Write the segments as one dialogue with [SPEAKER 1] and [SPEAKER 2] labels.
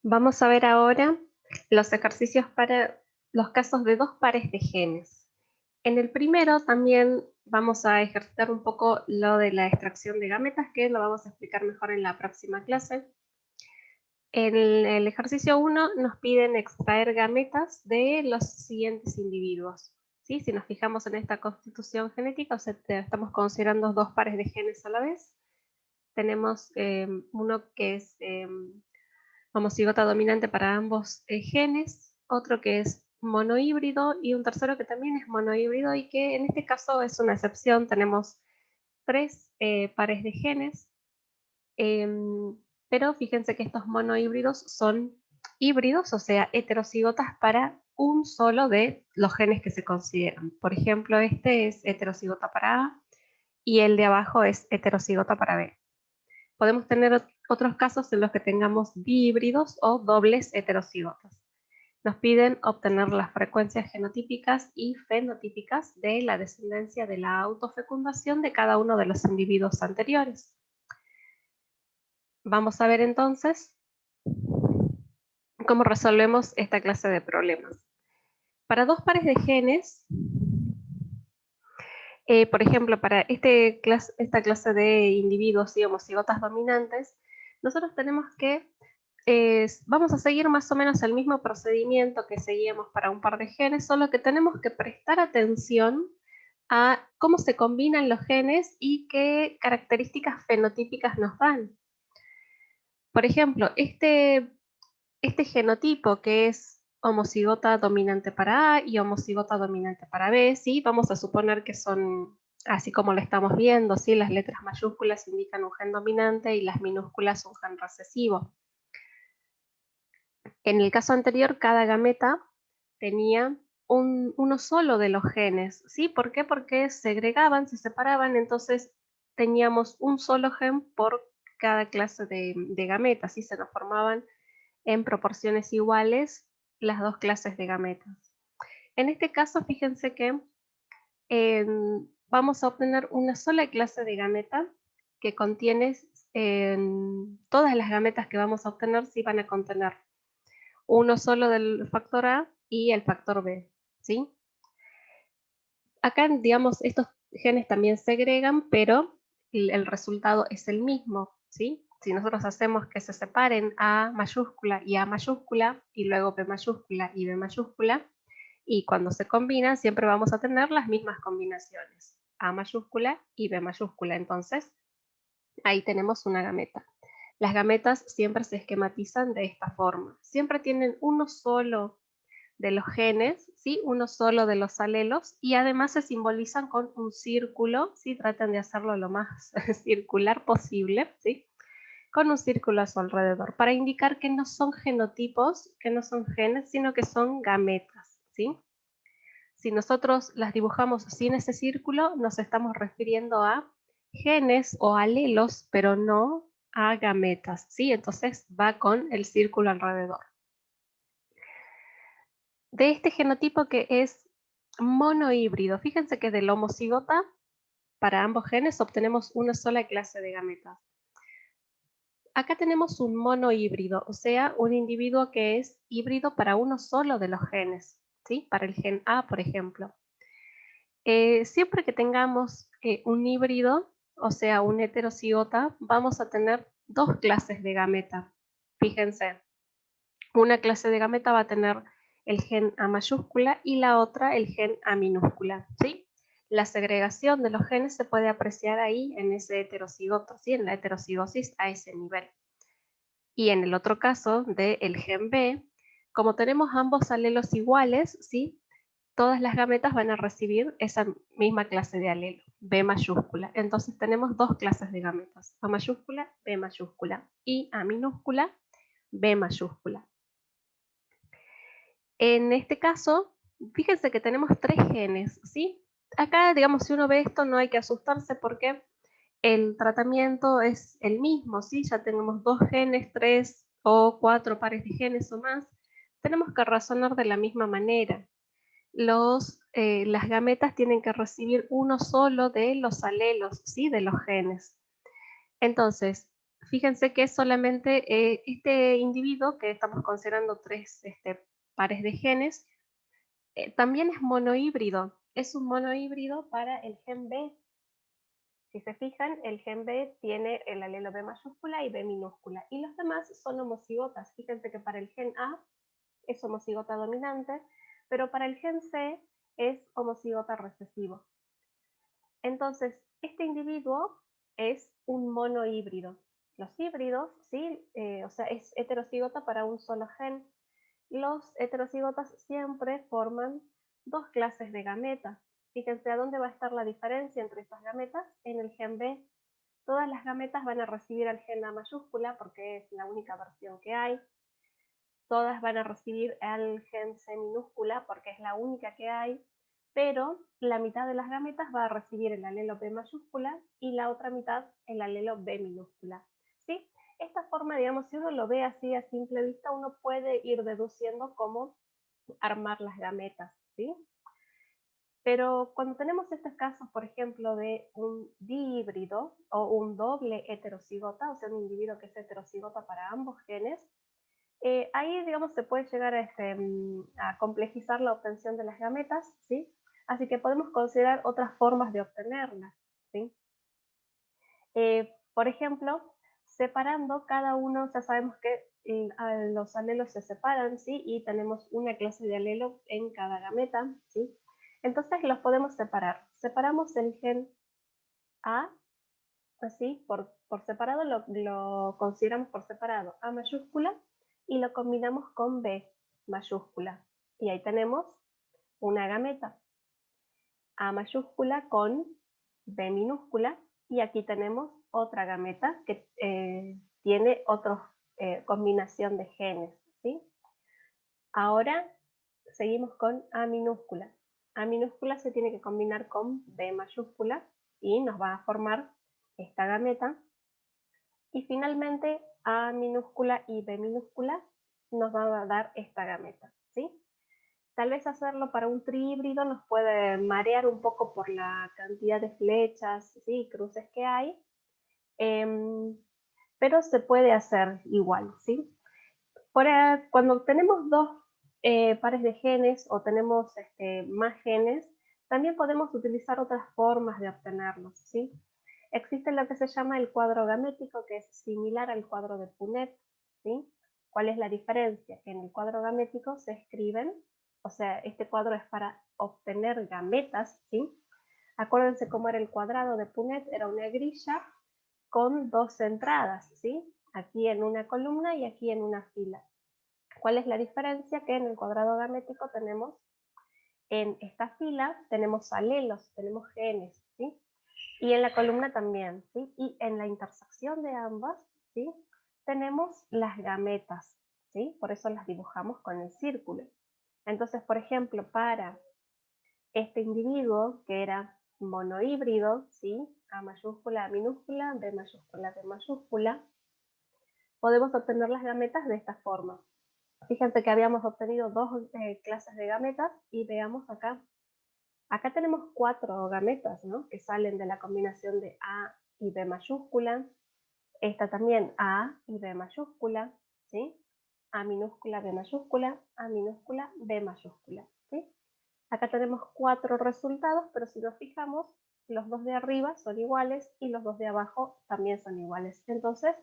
[SPEAKER 1] Vamos a ver ahora los ejercicios para los casos de dos pares de genes. En el primero también vamos a ejercitar un poco lo de la extracción de gametas, que lo vamos a explicar mejor en la próxima clase. En el ejercicio 1 nos piden extraer gametas de los siguientes individuos. ¿Sí? Si nos fijamos en esta constitución genética, o sea, estamos considerando dos pares de genes a la vez. Tenemos uno que es homocigota dominante para ambos genes, otro que es monohíbrido y un tercero que también es monohíbrido y que en este caso es una excepción. Tenemos tres pares de genes, pero fíjense que estos monohíbridos son híbridos, o sea, heterocigotas para un solo de los genes que se consideran. Por ejemplo, este es heterocigota para A y el de abajo es heterocigota para B. Podemos tener otros casos en los que tengamos dihíbridos o dobles heterocigotas. Nos piden obtener las frecuencias genotípicas y fenotípicas de la descendencia de la autofecundación de cada uno de los individuos anteriores. Vamos a ver entonces cómo resolvemos esta clase de problemas. Para dos pares de genes, por ejemplo, para esta clase de individuos y homocigotas dominantes, nosotros tenemos que vamos a seguir más o menos el mismo procedimiento que seguíamos para un par de genes, solo que tenemos que prestar atención a cómo se combinan los genes y qué características fenotípicas nos dan. Por ejemplo, este genotipo que es homocigota dominante para A y homocigota dominante para B, ¿sí? Vamos a suponer que son así como lo estamos viendo, ¿sí? Las letras mayúsculas indican un gen dominante y las minúsculas un gen recesivo. En el caso anterior, cada gameta tenía uno solo de los genes, ¿sí? ¿Por qué? Porque segregaban, se separaban, entonces teníamos un solo gen por cada clase de gametas, ¿sí? Se nos formaban en proporciones iguales las dos clases de gametas. En este caso, fíjense que vamos a obtener una sola clase de gameta que contiene, todas las gametas que vamos a obtener sí van a contener uno solo del factor A y el factor B, ¿sí? Acá, digamos, estos genes también segregan, pero el resultado es el mismo, ¿sí? Si nosotros hacemos que se separen A mayúscula y A mayúscula, y luego B mayúscula y B mayúscula, y cuando se combinan siempre vamos a tener las mismas combinaciones, A mayúscula y B mayúscula. Entonces, ahí tenemos una gameta. Las gametas siempre se esquematizan de esta forma. Siempre tienen uno solo de los genes, ¿sí? Uno solo de los alelos, y además se simbolizan con un círculo, ¿sí? Tratan de hacerlo lo más circular posible, ¿sí? Con un círculo a su alrededor, para indicar que no son genotipos, que no son genes, sino que son gametas, ¿sí? Si nosotros las dibujamos sin ese círculo, nos estamos refiriendo a genes o alelos, pero no a gametas, ¿sí? Entonces va con el círculo alrededor. De este genotipo que es monohíbrido, fíjense que del homocigota, para ambos genes obtenemos una sola clase de gametas. Acá tenemos un monohíbrido, o sea, un individuo que es híbrido para uno solo de los genes, ¿sí? Para el gen A, por ejemplo. Siempre que tengamos un híbrido, o sea, un heterocigota, vamos a tener dos clases de gameta. Fíjense, una clase de gameta va a tener el gen A mayúscula y la otra el gen A minúscula, ¿sí? La segregación de los genes se puede apreciar ahí en ese heterocigoto, ¿sí? En la heterocigosis a ese nivel. Y en el otro caso del gen B, como tenemos ambos alelos iguales, ¿sí? Todas las gametas van a recibir esa misma clase de alelo, B mayúscula. Entonces tenemos dos clases de gametas, A mayúscula, B mayúscula, y A minúscula, B mayúscula. En este caso, fíjense que tenemos tres genes, ¿sí? Acá, digamos, si uno ve esto, no hay que asustarse porque el tratamiento es el mismo, ¿sí? Ya tenemos dos genes, tres o cuatro pares de genes o más. Tenemos que razonar de la misma manera. Las gametas tienen que recibir uno solo de los alelos, ¿sí? De los genes. Entonces, fíjense que solamente este individuo, que estamos considerando 3 pares de genes, también es monohíbrido. Es un monohíbrido para el gen B. Si se fijan, el gen B tiene el alelo B mayúscula y B minúscula. Y los demás son homocigotas. Fíjense que para el gen A es homocigota dominante, pero para el gen C es homocigota recesivo. Entonces, este individuo es un monohíbrido. Los híbridos, ¿sí? O sea, es heterocigota para un solo gen. Los heterocigotas siempre forman dos clases de gametas. Fíjense a dónde va a estar la diferencia entre estas gametas en el gen B. Todas las gametas van a recibir al gen A mayúscula porque es la única versión que hay. Todas van a recibir al gen C minúscula porque es la única que hay, pero la mitad de las gametas va a recibir el alelo B mayúscula y la otra mitad el alelo B minúscula. ¿Sí? Esta forma, digamos, si uno lo ve así a simple vista, uno puede ir deduciendo cómo armar las gametas, ¿sí? Pero cuando tenemos estos casos, por ejemplo, de un dihíbrido o un doble heterocigota, o sea, un individuo que es heterocigota para ambos genes, ahí, digamos, se puede llegar a complejizar la obtención de las gametas, ¿sí? Así que podemos considerar otras formas de obtenerlas, ¿sí? Por ejemplo, separando cada uno, ya sabemos que los alelos se separan, ¿sí? Y tenemos una clase de alelo en cada gameta, ¿sí? Entonces los podemos separar. Separamos el gen A, así, por separado, lo consideramos por separado A mayúscula y lo combinamos con B mayúscula. Y ahí tenemos una gameta. A mayúscula con B minúscula y aquí tenemos otra gameta que tiene otra combinación de genes, ¿sí? Ahora seguimos con A minúscula. A minúscula se tiene que combinar con B mayúscula y nos va a formar esta gameta. Y finalmente A minúscula y B minúscula nos va a dar esta gameta, ¿sí? Tal vez hacerlo para un trihíbrido nos puede marear un poco por la cantidad de flechas, ¿sí? Cruces que hay, pero se puede hacer igual, ¿sí? Cuando tenemos dos pares de genes o tenemos más genes, también podemos utilizar otras formas de obtenerlos, ¿sí? Existe lo que se llama el cuadro gamético, que es similar al cuadro de Punnett, ¿sí? ¿Cuál es la diferencia? Que en el cuadro gamético se escriben, o sea, este cuadro es para obtener gametas, ¿sí? Acuérdense cómo era el cuadrado de Punnett, era una grilla con dos entradas, ¿sí? Aquí en una columna y aquí en una fila. ¿Cuál es la diferencia? Que en el cuadrado gamético tenemos, en esta fila tenemos alelos, tenemos genes, ¿sí? Y en la columna también, ¿sí? Y en la intersección de ambas, ¿sí? Tenemos las gametas, ¿sí? Por eso las dibujamos con el círculo. Entonces, por ejemplo, para este individuo que era monohíbrido, ¿sí? A mayúscula, A minúscula, B mayúscula, B mayúscula, podemos obtener las gametas de esta forma. Fíjense que habíamos obtenido dos clases de gametas y veamos acá. Acá tenemos 4 gametas, ¿no? Que salen de la combinación de A y B mayúscula. Esta también A y B mayúscula, ¿sí? A minúscula, B mayúscula, A minúscula, B mayúscula, ¿sí? Acá tenemos 4 resultados, pero si nos fijamos, los dos de arriba son iguales y los dos de abajo también son iguales. Entonces,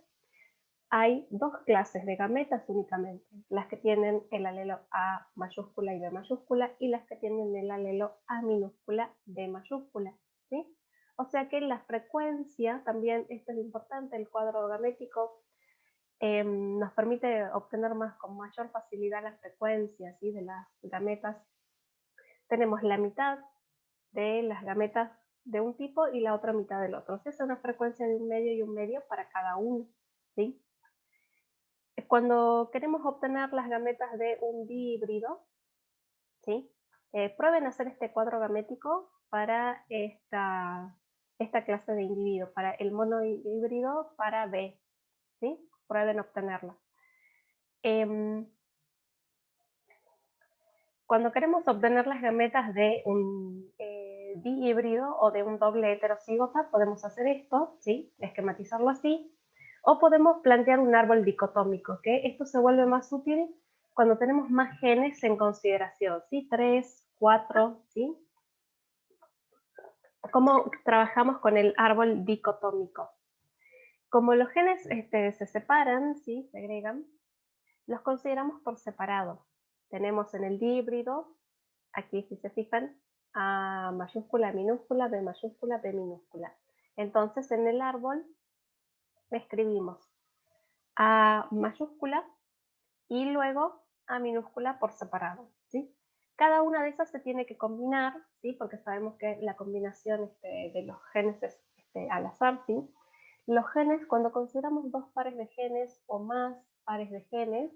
[SPEAKER 1] hay dos clases de gametas únicamente, las que tienen el alelo A mayúscula y B mayúscula y las que tienen el alelo A minúscula, B mayúscula, ¿sí? O sea que la frecuencia, también esto es importante, el cuadro gamético nos permite obtener con mayor facilidad la frecuencia, ¿sí? De las gametas. Tenemos la mitad de las gametas de un tipo y la otra mitad del otro. O sea, es una frecuencia de 1/2 y 1/2 para cada uno, ¿sí? Cuando queremos obtener las gametas de un dihíbrido, ¿sí? Prueben hacer este cuadro gamético para esta clase de individuo, para el monohíbrido para B, ¿sí? Prueben obtenerlo. Cuando queremos obtener las gametas de un dihíbrido o de un doble heterocigota, podemos hacer esto, ¿sí? Esquematizarlo así. O podemos plantear un árbol dicotómico, que esto se vuelve más útil cuando tenemos más genes en consideración, ¿sí? 3, 4, ¿sí? ¿Cómo trabajamos con el árbol dicotómico? Como los genes se separan, ¿sí? Segregan, los consideramos por separado. Tenemos en el díbrido, aquí si se fijan, A mayúscula, minúscula, B mayúscula, B minúscula. Entonces en el árbol escribimos A mayúscula y luego A minúscula por separado, ¿sí? Cada una de esas se tiene que combinar, ¿sí? Porque sabemos que la combinación de los genes es al azar, ¿sí? Los genes, cuando consideramos dos pares de genes o más pares de genes,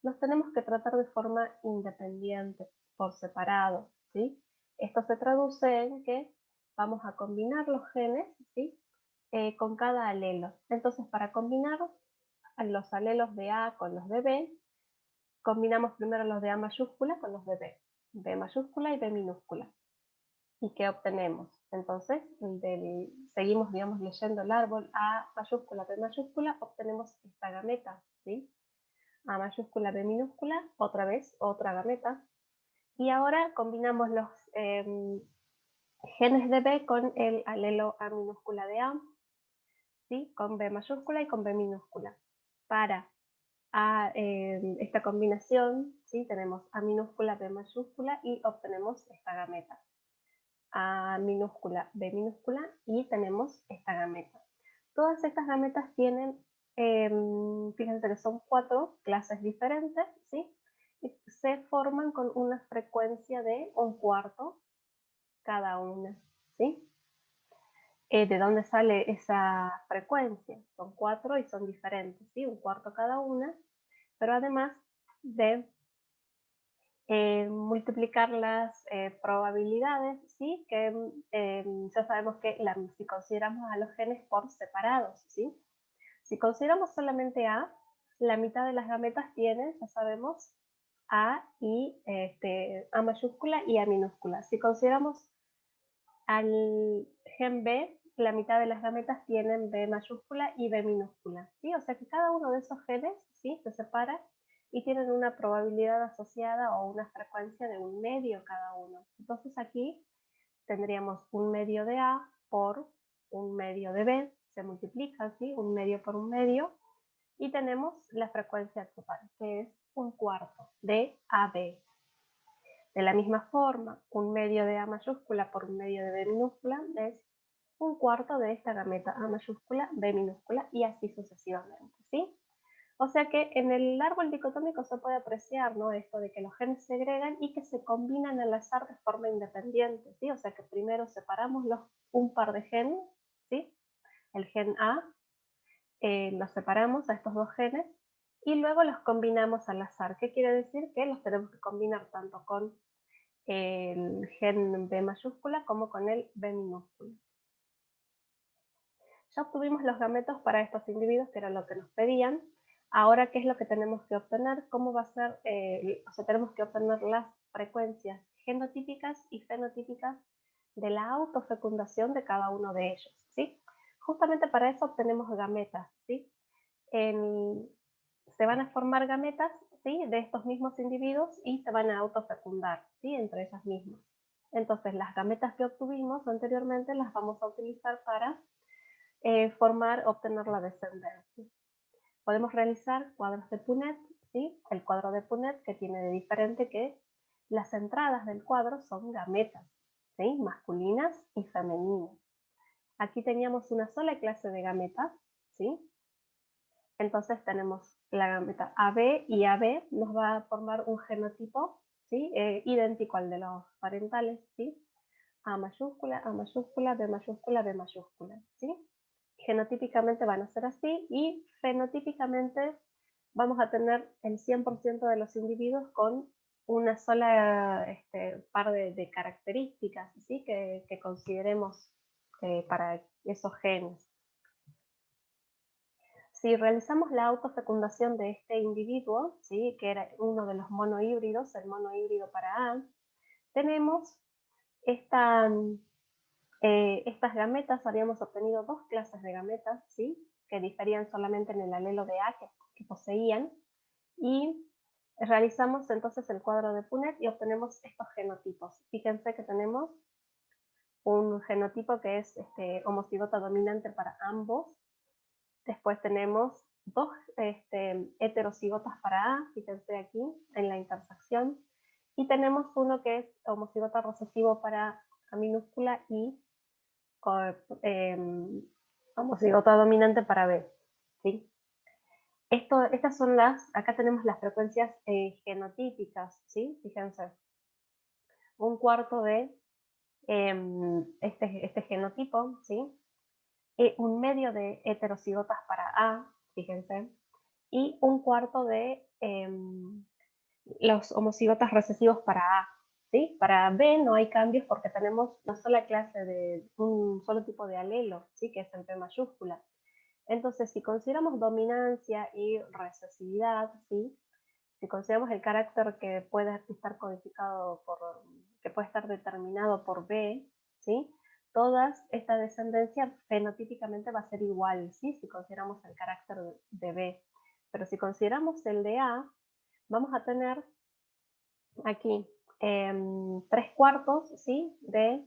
[SPEAKER 1] los tenemos que tratar de forma independiente, por separado, ¿sí? Esto se traduce en que vamos a combinar los genes, ¿sí? Con cada alelo. Entonces, para combinar los alelos de A con los de B, combinamos primero los de A mayúscula con los de B, B mayúscula y B minúscula. ¿Y qué obtenemos? Entonces, seguimos, digamos, leyendo el árbol A mayúscula, B mayúscula, obtenemos esta gameta, ¿sí? A mayúscula, B minúscula, otra vez, otra gameta. Y ahora combinamos los genes de B con el alelo A minúscula de A, ¿sí? Con B mayúscula y con B minúscula. Para esta combinación, ¿sí? Tenemos A minúscula, B mayúscula y obtenemos esta gameta. A minúscula, B minúscula y tenemos esta gameta. Todas estas gametas tienen, fíjense que son 4 clases diferentes, ¿sí? Y se forman con una frecuencia de 1/4 cada una, ¿sí? ¿De dónde sale esa frecuencia? Son 4 y son diferentes, ¿sí? 1/4 cada una, pero además de multiplicar las probabilidades, ¿sí? Que ya sabemos que si consideramos a los genes por separados, ¿sí? Si consideramos solamente A, la mitad de las gametas tienen, ya sabemos, A y A mayúscula y A minúscula. Si consideramos al gen B, la mitad de las gametas tienen B mayúscula y B minúscula, ¿sí? O sea que cada uno de esos genes, ¿sí? Se separa y tienen una probabilidad asociada o una frecuencia de 1/2 cada uno. Entonces aquí tendríamos 1/2 de A por 1/2 de B, se multiplica, ¿sí? 1/2 por 1/2 y tenemos la frecuencia total, que es 1/4 de AB. De la misma forma, 1/2 de A mayúscula por 1/2 de B minúscula es 1/4 de esta gameta A mayúscula, B minúscula y así sucesivamente, ¿sí? O sea que en el árbol dicotómico se puede apreciar, ¿no? Esto de que los genes se segregan y que se combinan al azar de forma independiente, ¿sí? O sea que primero separamos un par de genes, ¿sí? El gen A, los separamos a estos dos genes y luego los combinamos al azar. ¿Qué quiere decir? Que los tenemos que combinar tanto con el gen B mayúscula como con el B minúscula. Ya obtuvimos los gametos para estos individuos, que era lo que nos pedían. Ahora, ¿qué es lo que tenemos que obtener? ¿Cómo va a ser? O sea, tenemos que obtener las frecuencias genotípicas y fenotípicas de la autofecundación de cada uno de ellos, ¿sí? Justamente para eso obtenemos gametas, ¿sí? Se van a formar gametas, ¿sí? De estos mismos individuos y se van a autofecundar, ¿sí? Entre ellas mismas. Entonces, las gametas que obtuvimos anteriormente las vamos a utilizar para obtener la descendencia. Podemos realizar cuadros de Punnett, ¿sí? El cuadro de Punnett que tiene de diferente que las entradas del cuadro son gametas, ¿sí? Masculinas y femeninas. Aquí teníamos una sola clase de gametas, ¿sí? Entonces tenemos la gameta AB y AB nos va a formar un genotipo, ¿sí? Idéntico al de los parentales, ¿sí? A mayúscula, A mayúscula, B mayúscula, B mayúscula, ¿sí? Genotípicamente van a ser así y fenotípicamente vamos a tener el 100% de los individuos con una sola par de características, ¿sí? Que consideremos para esos genes. Si realizamos la autofecundación de este individuo, ¿sí? Que era uno de los monohíbridos, el monohíbrido para A, tenemos estas gametas, habíamos obtenido dos clases de gametas, ¿sí? que diferían solamente en el alelo de A que poseían, y realizamos entonces el cuadro de Punnett y obtenemos estos genotipos. Fíjense que tenemos un genotipo que es homocigota dominante para ambos. Después tenemos dos heterocigotas para A, fíjense aquí en la intersección. Y tenemos uno que es homocigota recesivo para A minúscula y homocigota dominante para B. ¿Sí? Estas son acá tenemos las frecuencias genotípicas, ¿sí? Fíjense. Un cuarto de este genotipo, ¿sí? Un medio de heterocigotas para A, fíjense, y un cuarto de los homocigotas recesivos para A, ¿sí? Para B no hay cambios porque tenemos una sola clase de un solo tipo de alelo, ¿sí? Que es el B mayúscula. Entonces, si consideramos dominancia y recesividad, ¿sí? Si consideramos el carácter que puede estar codificado que puede estar determinado por B, ¿sí? Toda esta descendencia fenotípicamente va a ser igual, ¿sí? Si consideramos el carácter de B. Pero si consideramos el de A, vamos a tener aquí 3/4, ¿sí? De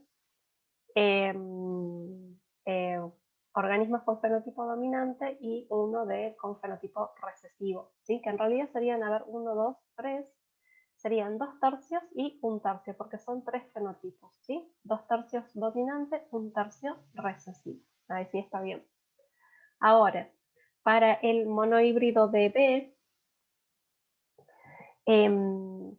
[SPEAKER 1] organismos con fenotipo dominante y uno con fenotipo recesivo, ¿sí? Que en realidad serían, 1, 2, 3, serían 2/3 y 1/3, porque son 3 fenotipos, ¿sí? 2/3 dominante, 1/3 recesivo. Ahí sí está bien. Ahora, para el monohíbrido de B,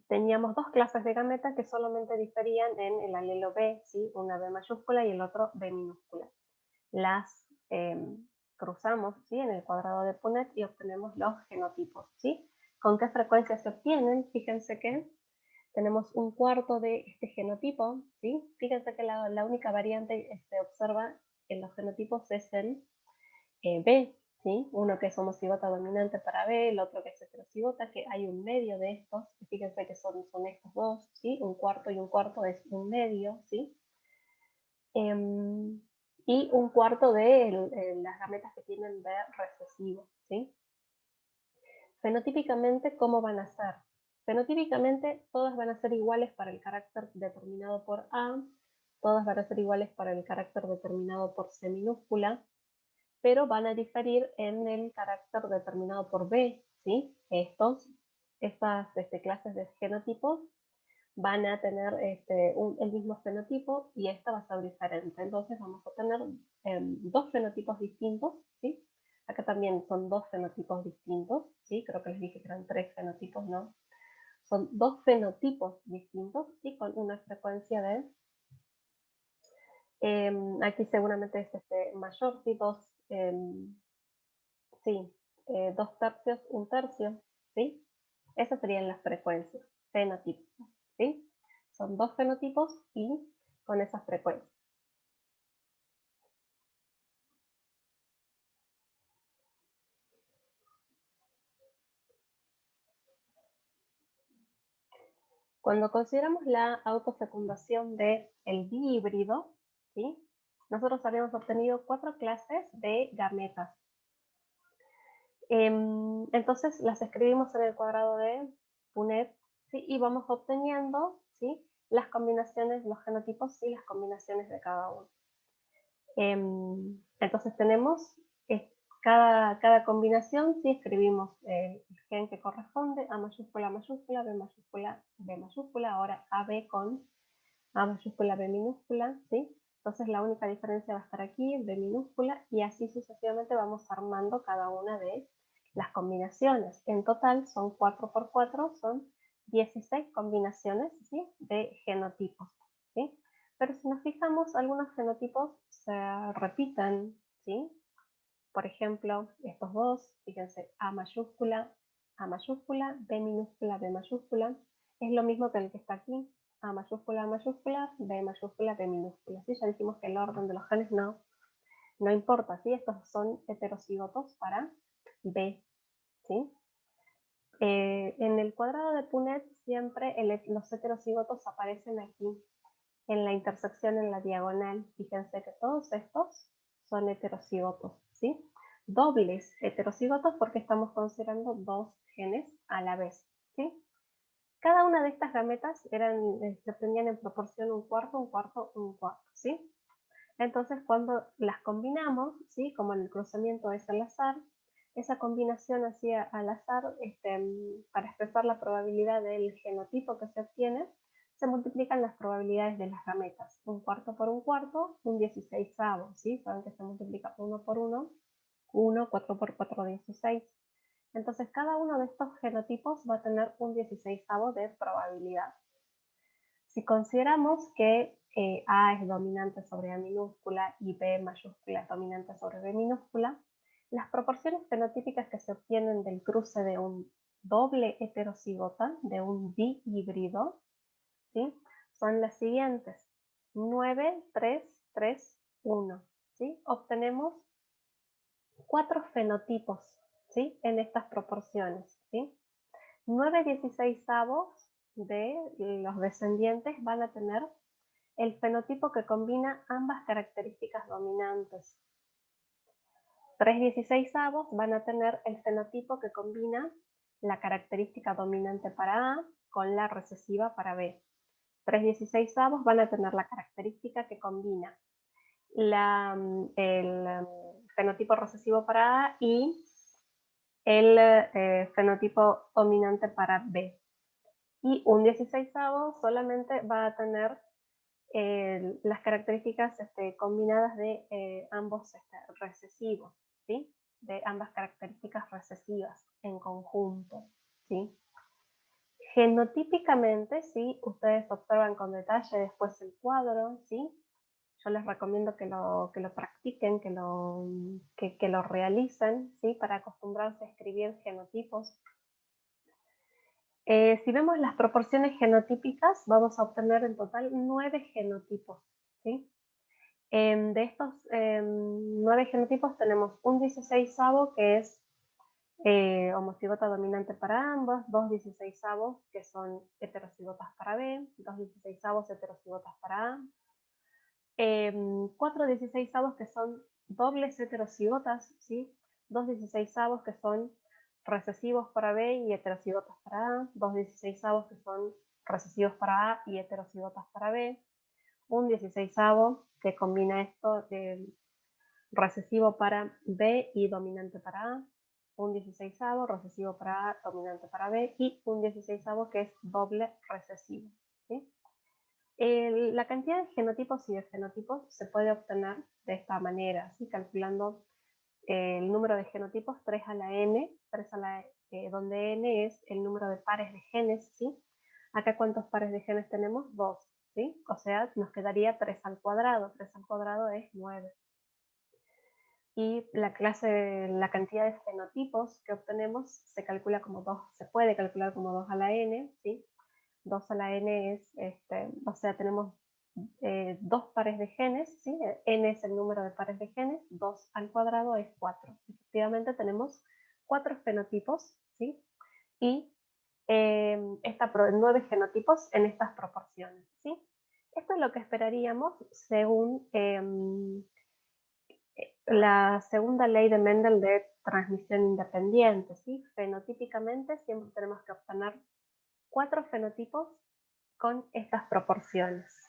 [SPEAKER 1] teníamos dos clases de gametas que solamente diferían en el alelo B, ¿sí? Una B mayúscula y el otro B minúscula. Las cruzamos, ¿sí? En el cuadrado de Punnett y obtenemos los genotipos, ¿sí? ¿Con qué frecuencia se obtienen? Fíjense que tenemos un cuarto de este genotipo, ¿sí? Fíjense que la única variante que se observa en los genotipos es el B, ¿sí? Uno que es homocigota dominante para B, el otro que es heterocigota, que hay un medio de estos, fíjense que son estos dos, ¿sí? Un cuarto y un cuarto es un medio, ¿sí? Y un cuarto de las gametas que tienen B recesivo, ¿sí? Fenotípicamente, ¿cómo van a ser? Fenotípicamente, todas van a ser iguales para el carácter determinado por A, todas van a ser iguales para el carácter determinado por C minúscula, pero van a diferir en el carácter determinado por B, ¿sí? Estas clases de genotipos van a tener el mismo fenotipo y esta va a ser diferente. Entonces vamos a tener dos fenotipos distintos, ¿sí? Acá también son dos fenotipos distintos, ¿sí? Creo que les dije que eran 3 fenotipos, ¿no? Son dos fenotipos distintos y con una frecuencia de... aquí seguramente es mayor, ¿sí? Sí, 2/3, 1/3, ¿sí? Esas serían las frecuencias, fenotipos, ¿sí? Son dos fenotipos y con esas frecuencias. Cuando consideramos la autofecundación del bihíbrido, ¿sí? Nosotros habíamos obtenido 4 clases de gametas. Entonces las escribimos en el cuadrado de Punnett, ¿sí? Y vamos obteniendo, ¿sí? Las combinaciones, los genotipos y las combinaciones de cada uno. Entonces tenemos cada combinación, si escribimos el gen que corresponde, A mayúscula, mayúscula, B mayúscula, B mayúscula, ahora AB con A mayúscula, B minúscula, ¿sí? Entonces la única diferencia va a estar aquí, B minúscula, y así sucesivamente vamos armando cada una de las combinaciones. En total son 4×4, son 16 combinaciones, ¿sí? De genotipos, ¿sí? Pero si nos fijamos, algunos genotipos se repiten, ¿sí? Por ejemplo, estos dos, fíjense, A mayúscula, B minúscula, B mayúscula, es lo mismo que el que está aquí, A mayúscula, B mayúscula, B minúscula, ¿sí? Ya dijimos que el orden de los genes no importa, ¿sí? Estos son heterocigotos para B, ¿sí? En el cuadrado de Punnett siempre los heterocigotos aparecen aquí, en la intersección en la diagonal. Fíjense que todos estos son heterocigotos, ¿sí? dobles heterocigotos porque estamos considerando dos genes a la vez, ¿sí? Cada una de estas gametas se obtenían en proporción un cuarto, un cuarto, un cuarto, ¿sí? Entonces, cuando las combinamos, ¿sí? Como el cruzamiento es al azar, esa combinación así al azar, para expresar la probabilidad del genotipo que se obtiene, se multiplican las probabilidades de las gametas. Un cuarto por un cuarto, un 16avo, ¿sí? Saben que se multiplica 1 por 1, 1, 4 por 4, 16. Entonces, cada uno de estos genotipos va a tener un 16avo de probabilidad. Si consideramos que A es dominante sobre A minúscula y B mayúscula es dominante sobre B minúscula, las proporciones fenotípicas que se obtienen del cruce de un doble heterocigota, de un dihíbrido, ¿sí? Son las siguientes: 9, 3, 3, 1. ¿Sí? Obtenemos 4 fenotipos, ¿sí? En estas proporciones, ¿sí? 9 16avos de los descendientes van a tener el fenotipo que combina ambas características dominantes. 3 16avos van a tener el fenotipo que combina la característica dominante para A con la recesiva para B. 3 16avos van a tener la característica que combina el fenotipo recesivo para A y el fenotipo dominante para B. Y un 16avo solamente va a tener las características combinadas de ambos recesivos, ¿sí? De ambas características recesivas en conjunto, ¿sí? Genotípicamente, si ustedes observan con detalle después el cuadro, ¿sí? Yo les recomiendo que lo practiquen, que lo realicen, ¿sí? Para acostumbrarse a escribir genotipos. Si vemos las proporciones genotípicas, vamos a obtener en total 9 genotipos, ¿sí? De estos 9 genotipos tenemos un 16avo que es homocigota dominante para ambos, 2 16avos que son heterocigotas para B, 2 16avos heterocigotas para A, 4 16avos que son dobles heterocigotas, ¿sí? 2 16avos que son recesivos para B y heterocigotas para A, 2 16avos que son recesivos para A y heterocigotas para B, un 16avo que combina esto de recesivo para B y dominante para A, un 16avo recesivo para A, dominante para B y un 16avo que es doble recesivo, ¿sí? La cantidad de genotipos y de fenotipos se puede obtener de esta manera, ¿sí? Calculando el número de genotipos 3 a la n, 3 a la, donde n es el número de pares de genes, ¿sí? Acá, ¿cuántos pares de genes tenemos? 2, ¿sí? O sea, nos quedaría 3 al cuadrado. 3 al cuadrado es 9. Y la cantidad de fenotipos que obtenemos se calcula como 2, se puede calcular como 2 a la n, ¿sí? 2 a la n es, o sea, tenemos 2 pares de genes, ¿sí? N es el número de pares de genes, 2 al cuadrado es 4. Efectivamente tenemos 4 fenotipos, ¿sí? Y 9 genotipos en estas proporciones, ¿sí? Esto es lo que esperaríamos según la segunda ley de Mendel de transmisión independiente, ¿sí? Fenotípicamente siempre tenemos que obtener 4 fenotipos con estas proporciones.